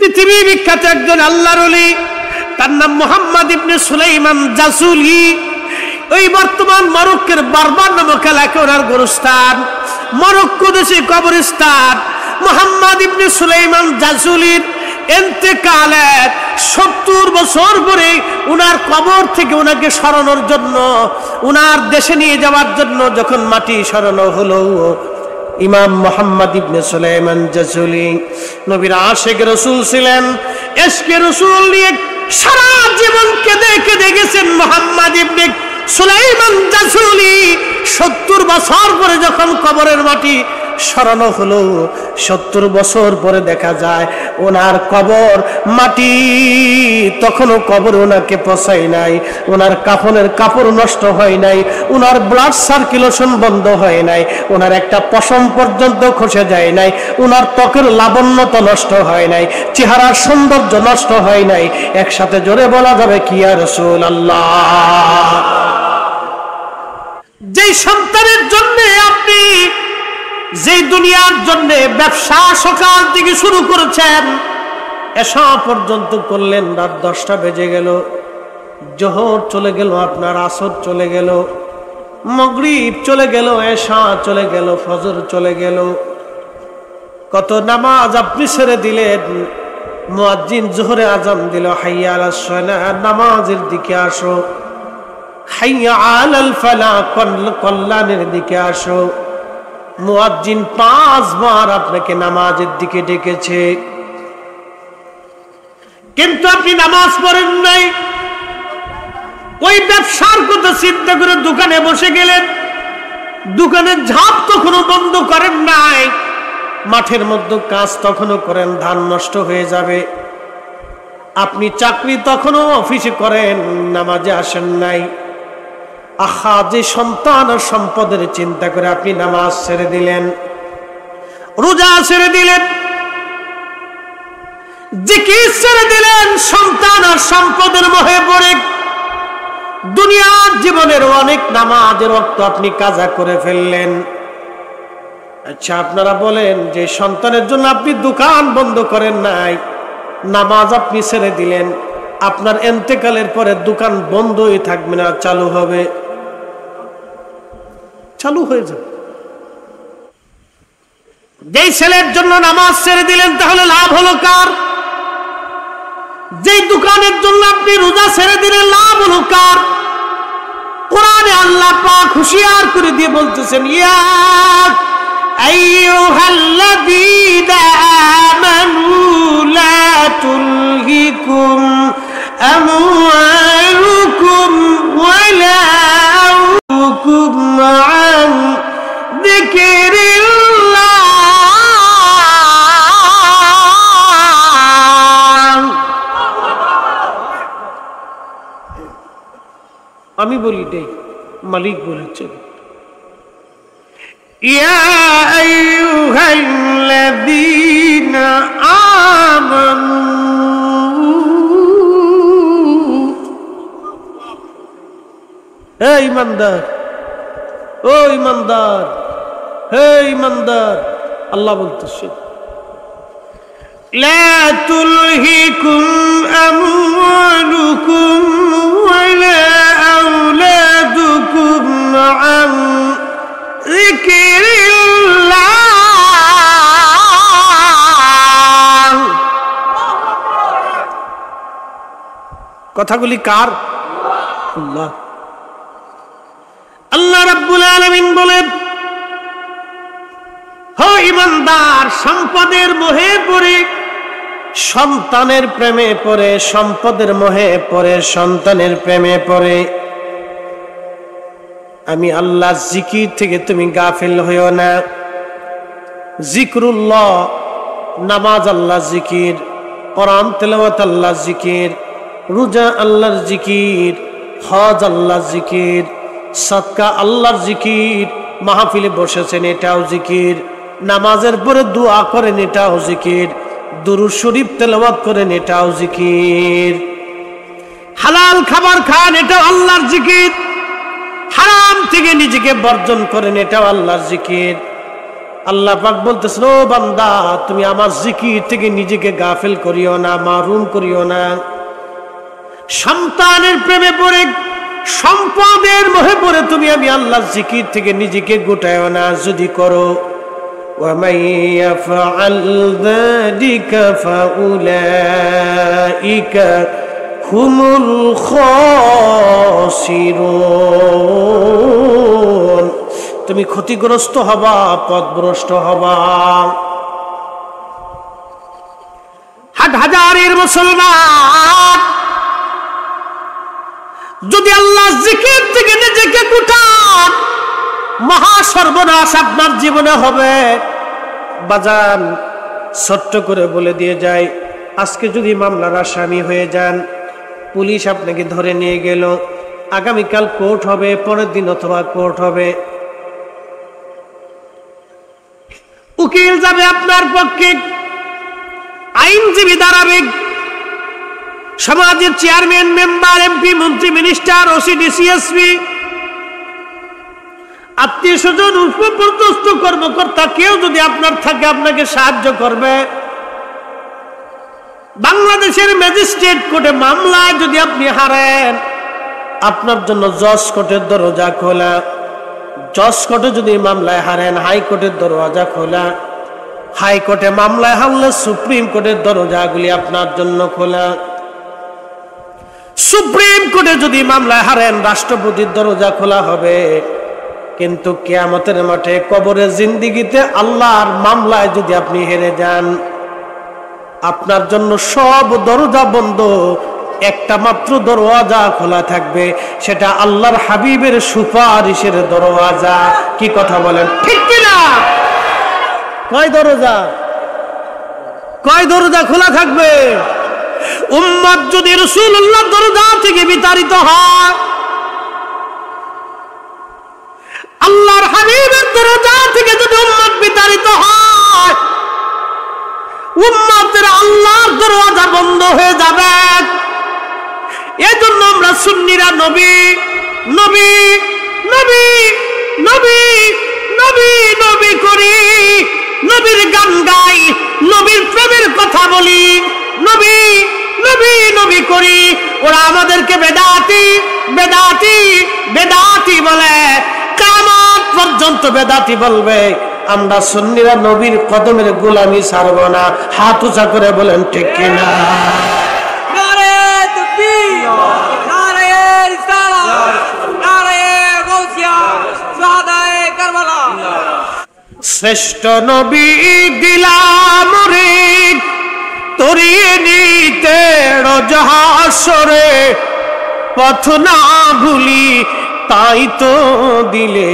পৃথিবী বিখ্যাত একজন আল্লাহর ওলি, তার নাম মুহাম্মদ ইবনে সুলাইমান জাসুলি। ওই বর্তমান মরক্কোর বারবার নামক এলাকায় ওনার গোরস্থান, মরক্কো দেশে কবরস্থান। মুহাম্মদ ইবনে সুলাইমান জাসুলির ইন্তেকালের 70 বছর পরে উনার কবর থেকে উনাকে সরানোর জন্য, উনার দেশে নিয়ে যাওয়ার জন্য যখন মাটি সরানো হলো, ইমাম মুহাম্মদ ইবনে সুলাইমান জাসুলি নবীর আশিক রাসূল ছিলেন। ইশকে রাসূল নিয়ে সারা জীবন কেঁদে কেঁদে গেছেন মুহাম্মদ ইবনে সুলাইমান জাসুলি। 70 বছর পরে যখন কবরের মাটি সরানো হলো, 70 বছর পরে দেখা যায় ওনার কবর মাটি তখনও কবর ওনাকে পচাই নাই, ওনার কাফনের কাপড় নষ্ট হয় নাই, ওনার ব্লাড সার্কুলেশন বন্ধ হয় নাই, ওনার একটা পশম পর্যন্ত খসে যায় নাই, ওনার ত্বকের লাবণ্যতা নষ্ট হয় নাই, চেহারার সৌন্দর্য নষ্ট হয় নাই। একসাথে জোরে বলা যাবে কি ইয়া রাসূলুল্লাহ। যেই সন্তানের জন্য আপনি যেই দুনিয়ার জন্য ব্যবসা সকাল থেকে শুরু করেছেন, এসা পর্যন্ত করলেন, রাত 10টা বেজে গেল, জোহর চলে গেল, আপনার আসর চলে গেল, মাগরিব চলে গেল, এশা চলে গেল, ফজর চলে গেল, কত নামাজ আপনি ছেড়ে দিলেন। মুয়াজ্জিন জোহরে আজান দিল, হাইয়া আলাস সালাহ, নামাজের দিকে আসো, হাইয়া আলাল ফালাহ, কল্যাণের দিকে আসো। মুয়াজ্জিন 5 বার আপনাকে নামাজের দিকে ডেকেছে, কিন্তু আপনি নামাজ পড়েন নাই। ওই ব্যবসার কথা চিন্তা করে দোকানে বসে গেলেন, দোকানের ঝাপ তখনও বন্ধ করেন নাই, মাঠের মধ্যে কাজ তখনও করেন, ধান নষ্ট হয়ে যাবে। আপনি চাকরি তখনও অফিসে করেন, নামাজে আসেন নাই। আহা, যে সন্তান আর সম্পদের চিন্তা করে আপনি নামাজ ছেড়ে দিলেন, রোজা ছেড়ে দিলেন, জিকির ছেড়ে দিলেন, সন্তান আর সম্পদের মোহে পড়ে দুনিয়ার জীবনের অনেক নামাজের রক্ত আপনি কাজা করে ফেললেন। আচ্ছা, আপনারা বলেন, যে সন্তানের জন্য আপনি দোকান বন্ধ করেন নাই, নামাজ আপনি ছেড়ে দিলেন, আপনার ইন্তেকালের পরে দোকান বন্ধই থাকবে না, চালু হবে? চালু হয়ে যাবে। যেই ছেলের জন্য নামাজ ছেড়ে দিলেন, তাহলে লাভ হলো কার? যেই দোকানের জন্য আপনি রোজা ছেড়ে দিলেন, লাভ হলো কার? কোরআনে আল্লাহ পাক হুঁশিয়ার করে দিয়ে বলতেছেন, ইয়া আইয়ুহাল্লাযীনা আমানু লা তুলহিকুম আমওয়ালুকুম ওয়ালা আওলাদুকুম আন যিকরিল্লাহ। আমি বলি দেই, মালিক বলেছেন, ইয়া আইয়ুহাল্লাযীনা আমানু, হে ঈমানদার, ও ঈমানদার, হে ঈমানদার, আল্লাহ বলতেছেন, লা তুলহিকুম আমওয়ালুকুম ওয়ালা আওলাদুকুম আন যিকরিল্লাহ। কথাগুলি কার? আল্লাহ। আল্লাহ রাব্বুল আলামিন বলেন, হে ঈমানদার, সম্পদের মোহে পড়ে, সন্তানের প্রেমে পড়ে, সম্পদের মোহে পড়ে, সন্তানের প্রেমে পড়ে, আমি আল্লাহ জিকির থেকে তুমি গাফিল হইও না। জিকরুল্লাহ, নামাজ আল্লাহ জিকির, কোরআন তেলাওয়াত আল্লাহ জিকির, রোজা আল্লাহর জিকির, হজ আল্লাহ জিকির, সাদকা আল্লাহর জিকির, মাহফিলে বসেছেন এটাও জিকির, নামাজের পরে দোয়া করেন এটাও জিকির, দুরূদ শরীফ তেলাওয়াত করেন এটাও জিকির, হালাল খাবার খান এটাও আল্লাহর জিকির, হারাম থেকে নিজেকে বর্জন করেন এটাও আল্লাহর জিকির। আল্লাহ পাক বলতেছেন, ও বান্দা, তুমি আমার জিকির থেকে নিজেকে গাফিল করিও না, মাহরুম করিও না। সন্তানের প্রেমে পড়ে, সম্পদের মোহে পড়ে তুমি আমি আল্লাহর জিকির থেকে নিজেকে গোটায়ও না। যদি করো, وَمَن يَفْعَلْ ذَلِكَ فَأُولَئِكَ هُمُ الْخَاسِرُونَ। তুমি ক্ষতিগ্রস্ত হবা, পথভ্রষ্ট হবা। হাজারের মুসলমান যদি আল্লাহ জিকির থেকে নিজেকে গুটান, মহা সর্বনাশ আপনার জীবনে হবে। বাজান, ছোট্ট করে বলে দিয়ে যায়, আজকে যদি মামলার আসামি হয়ে যান, পুলিশ আপনাকে ধরে নিয়ে গেল, আগামীকাল কোর্ট হবে, পরের দিন অথবা কোর্ট হবে, উকিল যাবে আপনার পক্ষে, আইনজীবী দাঁড়াবে, সমাজের চেয়ারম্যান, মেম্বার, এমপি, মন্ত্রী, মিনিস্টার, ওসি, ডিসি, এসপি, আত্মীয় স্বজন, উপপদস্থ কর্মকর্তা কেউ যদি আপনার থাকে আপনাকে সাহায্য করবে। বাংলাদেশের ম্যাজিস্ট্রেট কোর্টে মামলায় যদি আপনি হারেন, আপনার জন্য জজ কোর্টের দরজা খোলা। জজ কোর্টে যদি মামলায় হারেন, হাইকোর্টের দরজা খোলা। হাইকোর্টে মামলায় হারলে সুপ্রিম কোর্টের দরজাগুলি আপনার জন্য খোলা। সুপ্রিম কোর্টে যদি মামলায় হারেন, রাষ্ট্রপতির দরজা খোলা হবে। কিন্তু কিয়ামতের মাঠে, কবরের জিন্দেগিতে আল্লাহর মামলায় যদি আপনি হেরে যান, আপনার জন্য সব দরজা বন্ধ, একটা মাত্র দরওয়াজা খোলা থাকবে, সেটা আল্লাহর হাবিবের সুপারিশের দরওয়াজা। কি কথা বলেন, ঠিক কিনা? কয় দরজা? কয় দরজা খোলা থাকবে? উম্মত যদি রাসূলুল্লাহর দরজা থেকে বিতাড়িত হয়, আল্লাহর হাবিবের দরজা থেকে যদি উম্মত বিতাড়িত হয়, উম্মতের আল্লাহর দরওয়াজা বন্ধ হয়ে যাবে। এজন্য আমরা সুন্নিরা নবী নবী নবী নবী নবী নবী করি, নবীর গান গাই, নবীর প্রেমের কথা বলি, নবী নবী নবী করি। ওরা আমাদেরকে বেদাতি বেদাতি বেদাতি বলে, কিয়ামত পর্যন্ত বেদাতি বলবে। আমরা সুন্নিরা নবীর কদমের গোলামি ছাড়ব না। হাত উঁচা করে বলেন ঠিক কিনা? নারে তাকবীর, নারে রিসালাত, নারে গাউসিয়া, শাহাদায়ে কারবালা। শ্রেষ্ঠ নবী দিলাম রে তরিয়ে নিতে রোজ হাসরে, পথ না ভুলি তাই তো দিলে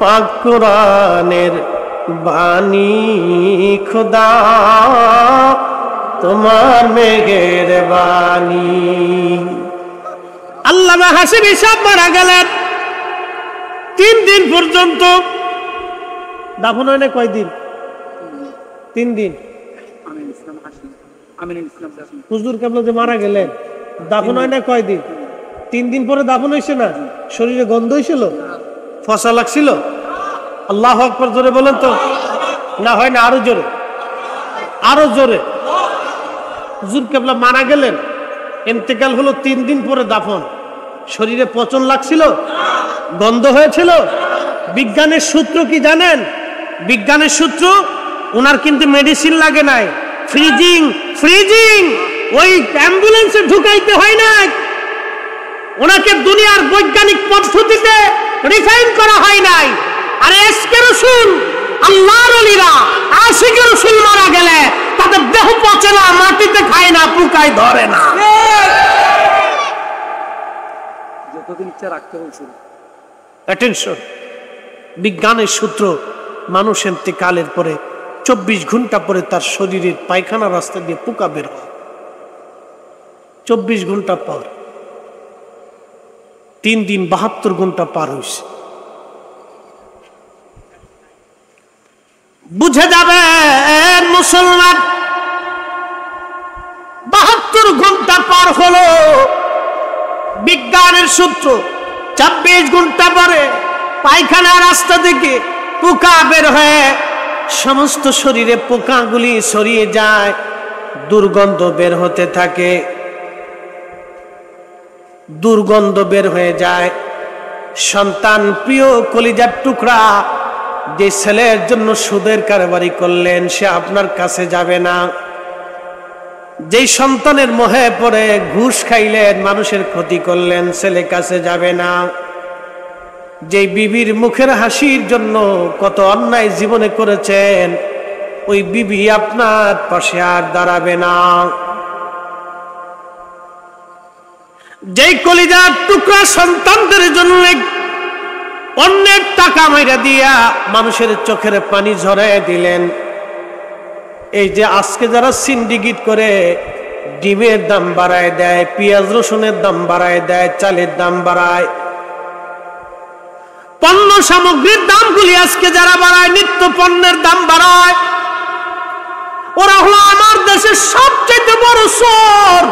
পাক কোরআনের বাণী। খোদা তোমার মেহেরবানি। আল্লামা হাশিমি সাহেব মারা গেলেন, 3 দিন পর্যন্ত দাফন হয় না। কয়দিন? 3 দিন। হুজুর কেবল যে মারা গেলেন, দাফন হয় না কয়দিন? 3 দিন পরে দাফন হয়েছে না? শরীরে গন্ধ হয়েছিল, ফসা লাগছিল? আল্লাহু আকবার জোরে বলেন তো। না হয় না? আরো জোরে, আরো জোরে। হুজুর কেবলা মারা গেলেন, ইন্তেকাল হলো 3 দিন পরে দাফন। শরীরে পচন লাগছিল, গন্ধ হয়েছিল। বিজ্ঞানের সূত্র কি জানেন? বিজ্ঞানের সূত্র, ওনার কিন্তু মেডিসিন লাগে নাই, ফ্রিজিং ফ্রিজিং ওই অ্যাম্বুলেন্সে ঢুকাইতে হয় না, ওনাকে দুনিয়ার বৈজ্ঞানিক পদ্ধতিতে রিফাইন করা হয় নাই। আর এসকে রাসূল, আল্লাহর ওলিরা, আশিকে রাসূল মারা গেলে তাদের দেহ পচে না, মাটিতে খায় না, পোকায় ধরে না। যতদিন ইচ্ছা রাখতে বলছিল। অ্যাটেনশন, বিজ্ঞানের সূত্র, মানুষ ইন্তেকালের পরে 24 ঘন্টা পরে তার শরীরের পায়খানা রাস্তা দিয়ে পোকা বের হয়। 24 ঘন্টা পর, 3 দিন 72 ঘন্টা পার হয়েছে। বুঝে যাবে মুসলমান, 72 ঘন্টা পার হলো। বিজ্ঞানের সূত্র, 24 ঘন্টা পরে পায়খানা রাস্তা থেকে পোকা বের হয়ে সমস্ত শরীরে পোকাগুলি ছড়িয়ে যায়, দুর্গন্ধ বের হতে থাকে, দুর্গন্ধ বের হয়ে যায়। সন্তান প্রিয় কলিজার টুকরা, যে ছেলের জন্য সুদের কারবারি করলেন সে আপনার কাছে যাবে না। যেই সন্তানের মোহে পড়ে ঘুষ খাইলেন, মানুষের ক্ষতি করলেন, ছেলে কাছে যাবে না। যেই বিবির মুখের হাসির জন্য কত অন্যায় জীবনে করেছেন, ওই বিবি আপনার পাশে আর দাঁড়াবে না। যেই কলিজার টুকরা সন্তানদের জন্য অন্যের টাকা মাইরা দিয়া মানুষের চোখের পানি ঝরায় দিলেন, এই যে আজকে যারা সিন্ডিকেট করে ডিমের দাম বাড়ায় দেয়, পেঁয়াজ রসুনের দাম বাড়ায় দেয়, চালের দাম বাড়ায়, পণ্য সামগ্রীর দামগুলি আজকে যারা বাড়ায়, নিত্য পণ্যের দাম বাড়ায়, ওরা হলো আমার দেশের সবচেয়ে বড় চোর।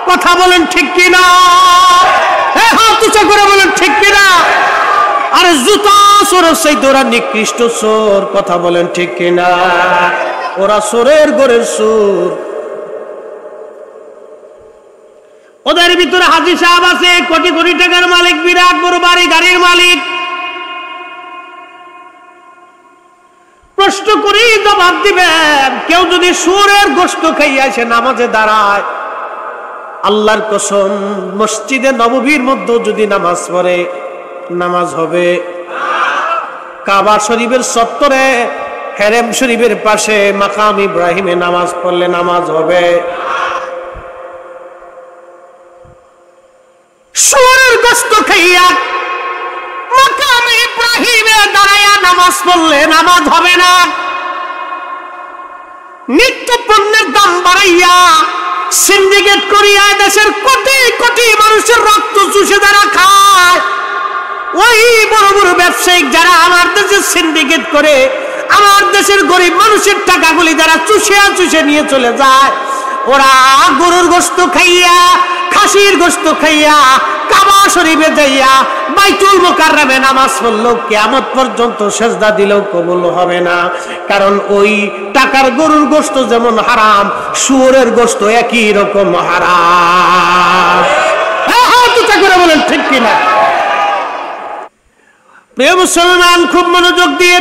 কথা বলেন ঠিক কিনা? হ্যাঁ, হাত উঁচা করে বলেন ঠিক কিনা? আরে জুতা চোরের চাইতে ওরা নিকৃষ্ট চোর। কথা বলেন ঠিক কিনা? ওরা চোরের ঘরের চোর। ওদের ভিতরে হাজী সাহেব আছে, কোটি কোটি টাকার মালিক, বিরাট বড় বাড়ি গাড়ির মালিক। প্রশ্ন করি জবাব দিবেন। কেউ যদি সুরের গোশত খাইয়া সে নামাজে দাঁড়ায়, আল্লাহর কসম মসজিদে নববীর মধ্যে যদি নামাজ পড়ে, নামাজ হবে। কাবা শরীফের চত্বরে হেরেম শরীফের পাশে মাকাম ইব্রাহিমে নামাজ পড়লে নামাজ হবে। সুরের গোশত খাইয়া মাকাম ইব্রাহিমে দাঁড়ায়া নামাজ পড়লে নামাজ হবে না। নিত্য পণ্যের দাম বাড়াইয়া সিন্ডিকেট করিয়া দেশের কোটি কোটি মানুষের রক্ত চুষে যারা খায়, ওই বড় বড় ব্যবসায়িক যারা আমার দেশে সিন্ডিকেট করে আমার দেশের গরিব মানুষের টাকাগুলি যারা চুষে নিয়ে চলে যায়, ওরা গরুর গোশত খাইয়া, খাসির গোশত খাইয়া, কাবা শরীফে যাইয়া বাইতুল মুকাররমে নামাজ পড়লেও কিয়ামত পর্যন্ত সিজদা দিলেও কবুল হবে না। কারণ ওই টাকার গরুর গোশত যেমন হারাম, শুয়োরের গোশত একই রকম হারাম। হাত করে বলেন ঠিক কিনা? প্রিয় মুসলমান, খুব মনোযোগ দিয়ে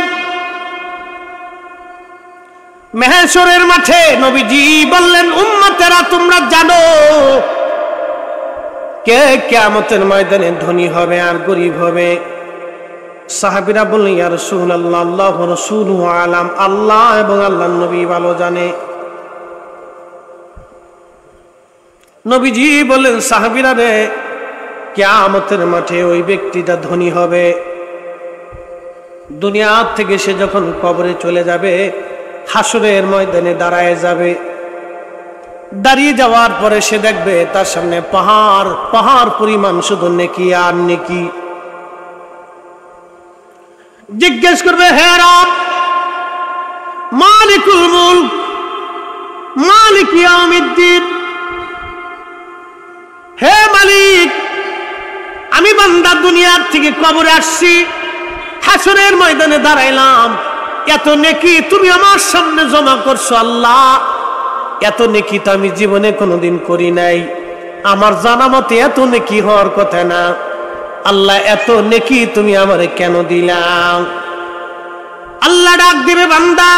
মেহেশ্বরের মাঠে নবীজি বললেন, উম্মতেরা তোমরা জানো কে কিয়ামতের ময়দানে ধনী হবে আর গরিব হবে? সাহাবীরা বললেন, ইয়া রাসূলুল্লাহ, আল্লাহু ওয়া রাসূলুহু আলাম, আল্লাহ এবং আল্লাহর নবী ভালো জানে। নবীজি বললেন, সাহাবীরা রে, কিয়ামতের মাঠে ওই ব্যক্তিটা ধনী হবে। দুনিয়া থেকে সে যখন কবরে চলে যাবে, হাসরের ময়দানে দাঁড়ায় যাবে। দাঁড়িয়ে যাওয়ার পরে সে দেখবে তার সামনে পাহাড় পাহাড় পরিমাণ শুধু নেকি আর নেকি। জিজ্ঞেস করবে, হে রব, মালিকুল মুলক, মালিক ইয়াউমিদ্দিন, হে মালিক, আমি বান্দা দুনিয়ার থেকে কবরে আসছি, হাসরের ময়দানে দাঁড়াইলাম, এত নেকি তুমি আমার সামনে জমা করছো আল্লাহ, এত নেকি তো আমি জীবনে কোনোদিন করি নাই, আমার জানা মতে এত নেকি হওয়ার কথা না, আল্লাহ এত নেকি তুমি আমারে কেন দিলাম? আল্লাহ ডাক দিবে, বান্দা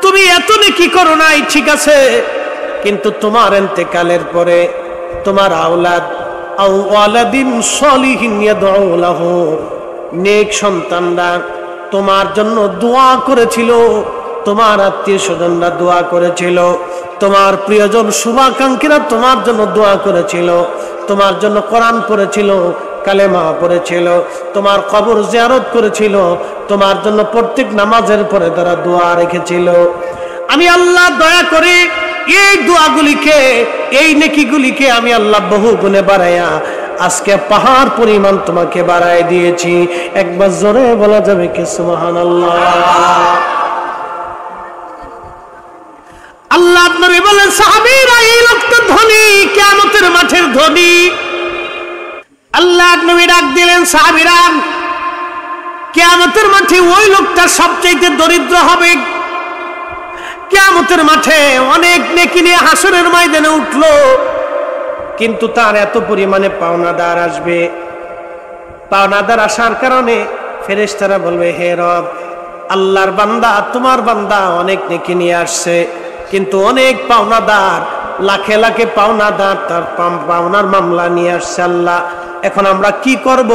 তুমি এত নেকি করো নাই ঠিক আছে, কিন্তু তোমার ইন্তেকালের পরে তোমার আওলাদ আও ওয়ালাদিন সলিহিন ইয়াদউ লাহু, নেক সন্তানরা তোমার জন্য দোয়া করেছিল, তোমার আত্মীয় স্বজনরা দোয়া করেছিল, তোমার প্রিয়জন শুভাকাঙ্ক্ষীরা তোমার জন্য দোয়া করেছিল, তোমার জন্য কোরআন পড়েছিল, কালেমা পড়েছিল, তোমার কবর জিয়ারত করেছিল, তোমার জন্য প্রত্যেক নামাজের পরে তারা দোয়া রেখেছিল। আমি আল্লাহ দয়া করে এই দোয়াগুলিকে, এই নেকিগুলিকে আমি আল্লাহ বহু গুণে বাড়াইয়া আজকে পাহাড় পরিমাণ তোমাকে বাড়ায় দিয়েছি। একবার জোরে বলা যাবে কি সুবহানাল্লাহ? আল্লাহ নবী বলেন, সাহাবীরা এই লোক তো ধনী, কিয়ামতের মাঠের ধনী। আল্লাহ নবী ডাক দিলেন, সাহাবীরা কিয়ামতের মাঠে ওই লোকটা সবচাইতে দরিদ্র হবে। কিয়ামতের মাঠে অনেক নেকি নিয়ে হাসরের ময়দানে উঠলো, কিন্তু তার এত পরিমাণে পাওনাদার আসবে। পাওনাদার আসার কারণে ফেরেশতারা বলবে, হে রব, আল্লাহর বান্দা, তোমার বান্দা অনেক নেকি নিয়ে আসছে, কিন্তু অনেক পাওনাদার, লাখে লাখে পাওনাদার তার পাওনার মামলা নিয়ে আসছে। আল্লাহ, এখন আমরা কি করব?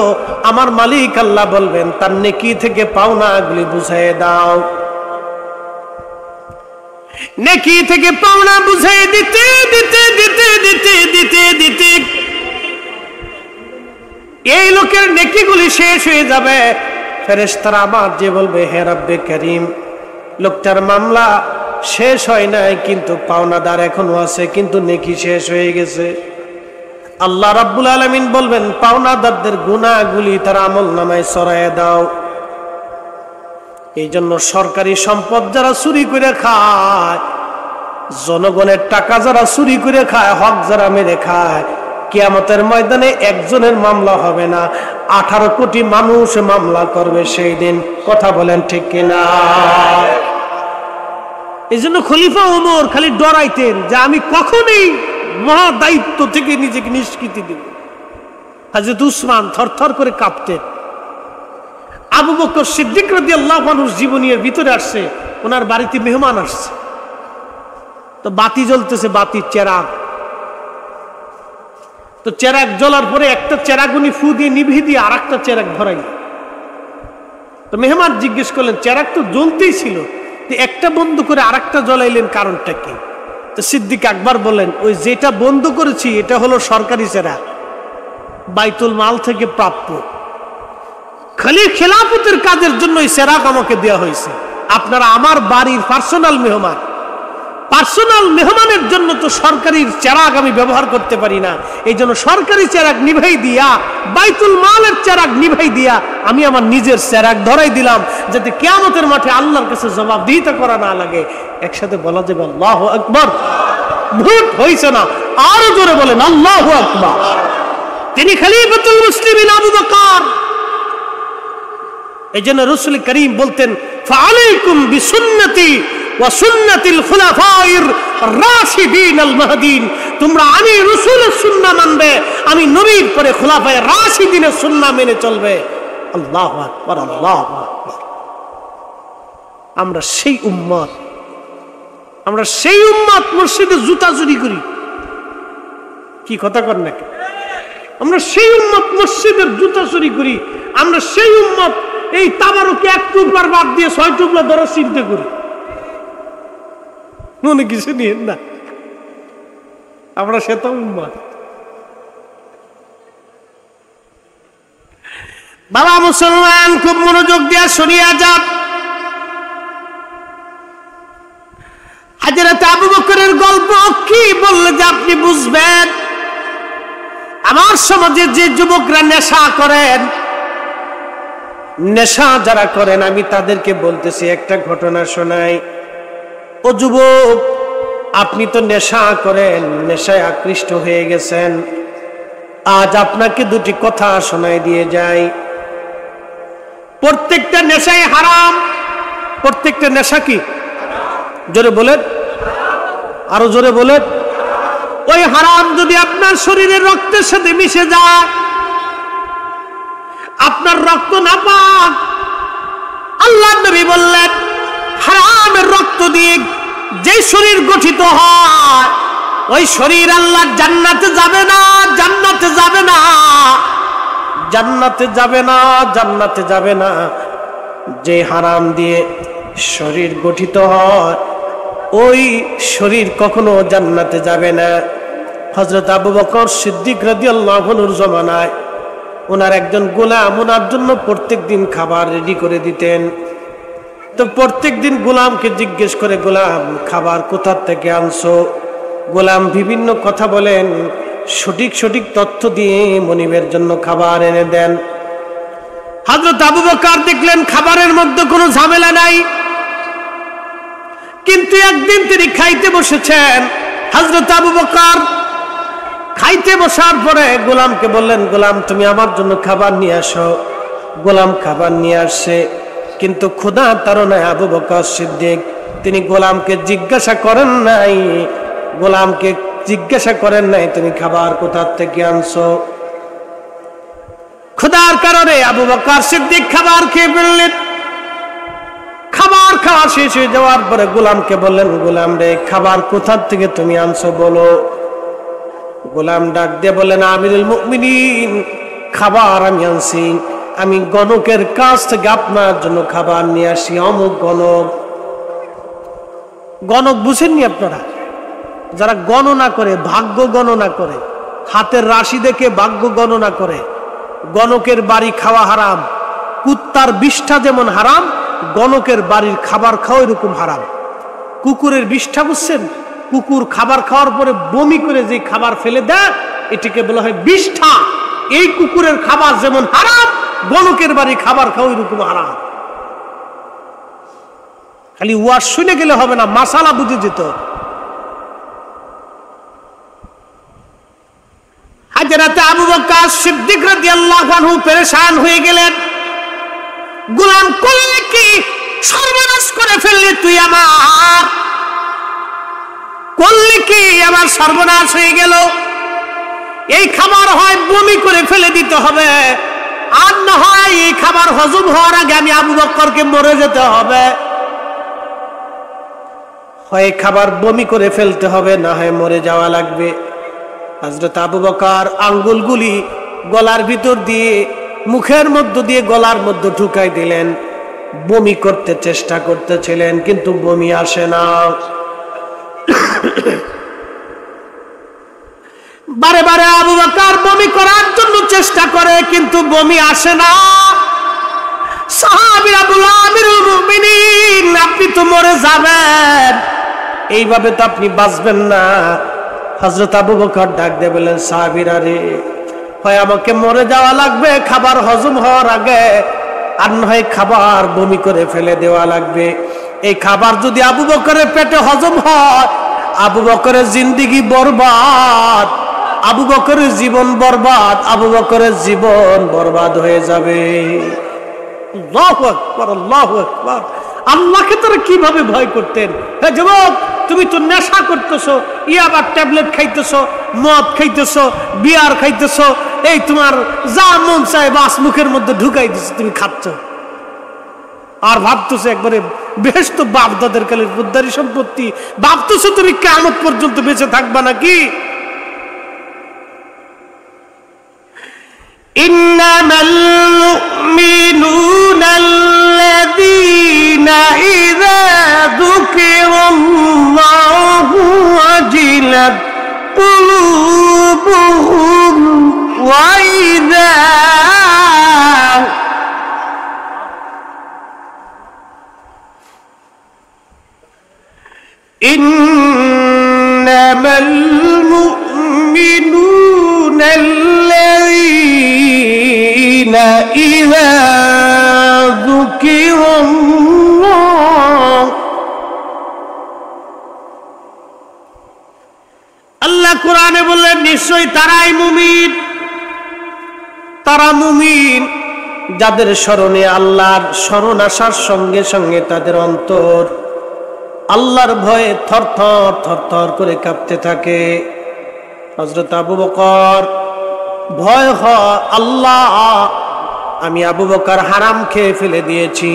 আমার মালিক আল্লাহ বলবেন, তার নেকি থেকে পাওনাগুলি বুঝিয়ে দাও। নেকি থেকে পাওনা বুঝিয়ে দিতে দিতে দিতে দিতে দিতে দিতে এই লোকের নেকিগুলি শেষ হয়ে যাবে। ফেরেশতারা আবার যে বলবে, হে রব্বে করিম, লোকটার মামলা শেষ হয় নাই, কিন্তু পাওনাদার এখনো আছে, কিন্তু নেকি শেষ হয়ে গেছে। আল্লাহ রাব্বুল আলামিন বলবেন, পাওনাদারদের গুনাহগুলি তার আমলনামায় ছড়ায় দাও। এই জন্য সরকারি সম্পদ যারা চুরি করে খায়, জনগণের টাকা যারা চুরি করে খায়, হক যারা মেরে খায়, কিয়ামতের ময়দানে একজনের মামলা হবে না, 18 কোটি মানুষ মামলা করবে সেই দিন। কথা বলেন ঠিক কিনা? এই জন্য খলিফা ওমর খালি ডরাইতেন যে আমি কখনই মহা দায়িত্ব থেকে নিজেকে নিষ্কৃতি দেব। হযরত উসমান থরথর করে কাঁপতেন। আবু বকর সিদ্দিক রাদিয়াল্লাহু আনহুর জীবনীর ভিতরে আসছে, ওনার বাড়িতে মেহমান আসছে, তো বাতি জ্বলতেছে, বাতির চেরাগ, তো চেরাগ জ্বলার পরে একটা চেরাগ উনি ফু দিয়ে নিভিয়ে দিয়ে আর একটা চেরাগ ধরাই। তো মেহমান জিজ্ঞেস করলেন, চেরাগ তো জ্বলতেই ছিল, একটা বন্ধ করে আর একটা জ্বলাইলেন, কারণটা কি? তো সিদ্দিক আকবর বললেন, ওই যেটা বন্ধ করেছি এটা হলো সরকারি চেরাগ, বাইতুল মাল থেকে প্রাপ্য, খালি খেলাফতের কাজের জন্য এই চেরাগ আমাকে দেওয়া হয়েছে। আপনারা আমার বাড়ির পার্সোনাল মেহমান, পার্সোনাল মেহমানের জন্য তো সরকারি চেরাগ আমি ব্যবহার করতে পারি না, এই জন্য সরকারি চেরাগ নিভাই দিয়া, বাইতুল মালের চেরাগ নিভাই দিয়া আমি আমার নিজের চেরাগ ধরাই দিলাম, যাতে কিয়ামতের মাঠে আল্লাহর কাছে জবাবদিহিতা করা না লাগে। একসাথে বলা যাবে আল্লাহু আকবার। ভোট হইছে না, আরো জোরে বলেন আল্লাহু আকবার। তিনি খলিফাতুল মুসলিমিন আবু বকর। এই জন্য রাসূল করিম বলতেন, ফাআলাইকুম বিসুন্নতি ওয়া সুন্নাতিল খুলাফাইর রাশিদিন আল মাহদিন, তোমরা আমি রাসূলের সুন্নাহ মানবে, আমি নবীর পরে খুলাফায়ে রাশিদিনের সুন্নাহ মেনে চলবে। আল্লাহু আকবার, আল্লাহু আকবার। আমরা সেই উম্মত, আমরা সেই উম্মত মসজিদে জুতা চুরি করি, কি কথা কর নাকি? আমরা সেই উম্মত মসজিদের জুতা চুরি করি, আমরা সেই উম্মত এই তাবারুকে এক টুকরার বাদ দিয়ে 6 টুকরা ধরে চিন্তা করি। মনে কিছু নিয়েন না, আমরা সে তো উম্মত। বাবা মুসলমান, খুব মনোযোগ দিয়ে শুনিয়া যান। হযরত আবু বকরের গল্প কি বললে যে আপনি বুঝবেন। আমার সমাজে যে যুবকরা নেশা করেন, নেশা যারা করেন, আমি তাদেরকে বলতেছি একটা ঘটনা শোনাই। ও যুবক, আপনি তো নেশা করেন, নেশায় আকৃষ্ট হয়ে গেছেন, আজ আপনাকে দুটি কথা শোনাই দিয়ে যাই। প্রত্যেকটা নেশাই হারাম। প্রত্যেকটা নেশা কি? জোরে বলেন, আরো জোরে বলেন। ওই হারাম যদি আপনার শরীরের রক্তের সাথে মিশে যায়, আপনার রক্ত নাপাক, আল্লাহর নবী বললেন, হারামের রক্ত দিয়ে যে শরীর গঠিত হয়, ওই শরীর আল্লাহ জান্নাতে যাবে না, জান্নাতে যাবে না, জান্নাতে যাবে না, জান্নাতে যাবে না। যে হারাম দিয়ে শরীর গঠিত হয়, ওই শরীর কখনো জান্নাতে যাবে না। হযরত আবু বকর সিদ্দিক রাদিয়াল্লাহু আনহুর জমানায় ওনার একজন গোলাম ওনার জন্য প্রত্যেক দিন খাবার রেডি করে দিতেন। তো প্রত্যেক দিন গোলামকে জিজ্ঞেস করে, গোলাম খাবার কোথা থেকে আনছো? গোলাম বিভিন্ন কথা বলেন, সঠিক সঠিক তথ্য দিয়ে মনিবের জন্য খাবার এনে দেন। হযরত আবু বকর দেখলেন খাবারের মধ্যে কোনো ঝামেলা নাই, কিন্তু একদিন তিনি খাইতে বসেছেন। হযরত আবু বকর খাইতে বসার পরে গোলামকে বললেন, গোলাম তুমি আমার জন্য খাবার নিয়ে আসো। গোলাম খাবার নিয়ে আসছে, কিন্তু ক্ষুধা তাড়নায় আবু বকর সিদ্দিক তিনি গোলামকে জিজ্ঞাসা করেন নাই তুমি খাবার কোথা থেকে আনছো। ক্ষুধার কারণে আবু বকর সিদ্দিক খাবার খেয়ে ফেললেন। খাবার খাওয়া শেষ হয়ে যাওয়ার পরে গোলামকে বললেন, গোলাম রে, খাবার কোথা থেকে তুমি আনছো বলো। গোলাম ডাক দিয়ে বললেন, আমিরুল মুমিনিন, খাবার আমি আনছি, আমি গণকের কাছ থেকে আপনার জন্য খাবার নিয়ে আসি। অমুক গণক। গণক বুঝেননি আপনারা? যারা গণনা করে, ভাগ্য গণনা করে, হাতের রাশি দেখে ভাগ্য গণনা করে। গণকের বাড়ি খাওয়া হারাম। কুত্তার বিষ্ঠা যেমন হারাম, গণকের বাড়ির খাবার খাওয়া এরকম হারাম। কুকুরের বিষ্ঠা বুঝছেন? কুকুর খাবার খাওয়ার পরে বমি করে যে খাবার ফেলে দেয়, এটিকে বলা হয় বিষ্ঠা। এই কুকুরের খাবার যেমন হারাম, গণকের বাড়ি খাবার খাওয়া এরকম হারাম। খালি ওয়াজ শুনে গেলে হবে না, মাসালা বুঝে যেত। হযরত আবু বকর সিদ্দিক রাদিয়াল্লাহু আনহু পেরেশান হয়ে গেলেন। গোলাম করলে কি সর্বনাশ করে ফেললি তুই আমার, করলে কি আমার সর্বনাশ হয়ে গেল। এই খাবার হয় বমি করে ফেলে দিতে হবে, আর না হয় এই খাবার হজম হওয়ার আগে আমি আবু বকরকে মরে যেতে হবে। হয় খাবার বমি করে ফেলতে হবে, না হয় মরে যাওয়া লাগবে। হযরত আবু বকর আঙ্গুলগুলি গলার ভিতর দিয়ে, মুখের মধ্য দিয়ে গলার মধ্যে ঢুকাই দিলেন। বমি করতে চেষ্টা করতেছিলেন, কিন্তু বমি আসে না। বারে বারে আবু বকর বমি করার জন্য চেষ্টা করে, কিন্তু বমি আসে না। সাহাবীরা বলল, আমিরুল মুমিনিন, আপনি তো মরে যাবেন, এইভাবে তো আপনি বাঁচবেন না। হযরত আবু বকর ডাক দিয়ে বললেন, সাহাবীরা রে, হয় আমাকে মরে যাওয়া লাগবে খাবার হজম হওয়ার আগে, আর না হয় খাবার বমি করে ফেলে দেওয়া লাগবে। এই খাবার যদি আবু বকরের পেটে হজম হয়, আবু বকরের জিন্দেগি বরবাদ, আবু বকরের জীবন বরবাদ, আবু বকরের জীবন বরবাদ হয়ে যাবে। আল্লাহু আকবার, আল্লাহু আকবার। আল্লাহকে তারা কিভাবে ভয় করতেন। হে যুবক, তুমি তো নেশা করতেছো, ইয়াবার ট্যাবলেট খাইতেছো, মদ খাইতেছো, বিয়ার খাইতেছো, এই তোমার যা মন চায় বাস মুখের মধ্যে ঢুকাই দিচ্ছে, তুমি খাচ্ছ। আর ভাবতেছো একবারে বেহেশত বাপ দাদের কালের বুদ্ধারি সম্পত্তি, ভাবতেছো তুমি কিয়ামত পর্যন্ত বেঁচে থাকবা নাকি। ইন্নামাল মুমিনুনা আল্লাযীনা ইযা যুকিরাল্লাহু ওয়াজিলাত কুলুবুহুম ওয়া ইযা ইন্নামাল মুমিনুনা আল্লাযীনা ইযা যুকিরাল্লাহ। আল্লাহ কোরআনে বললেন, নিশ্চয়ই তারাই মুমিন, তারা মুমিন যাদের স্মরণে আল্লাহর স্মরণ আসার সঙ্গে সঙ্গে তাদের অন্তর আল্লাহর ভয়ে থরথর থরথর করে কাঁপতে থাকে। হযরত আবু বকর ভয় হয়, আল্লাহ, আমি আবু বকর হারাম খেয়ে ফেলে দিয়েছি,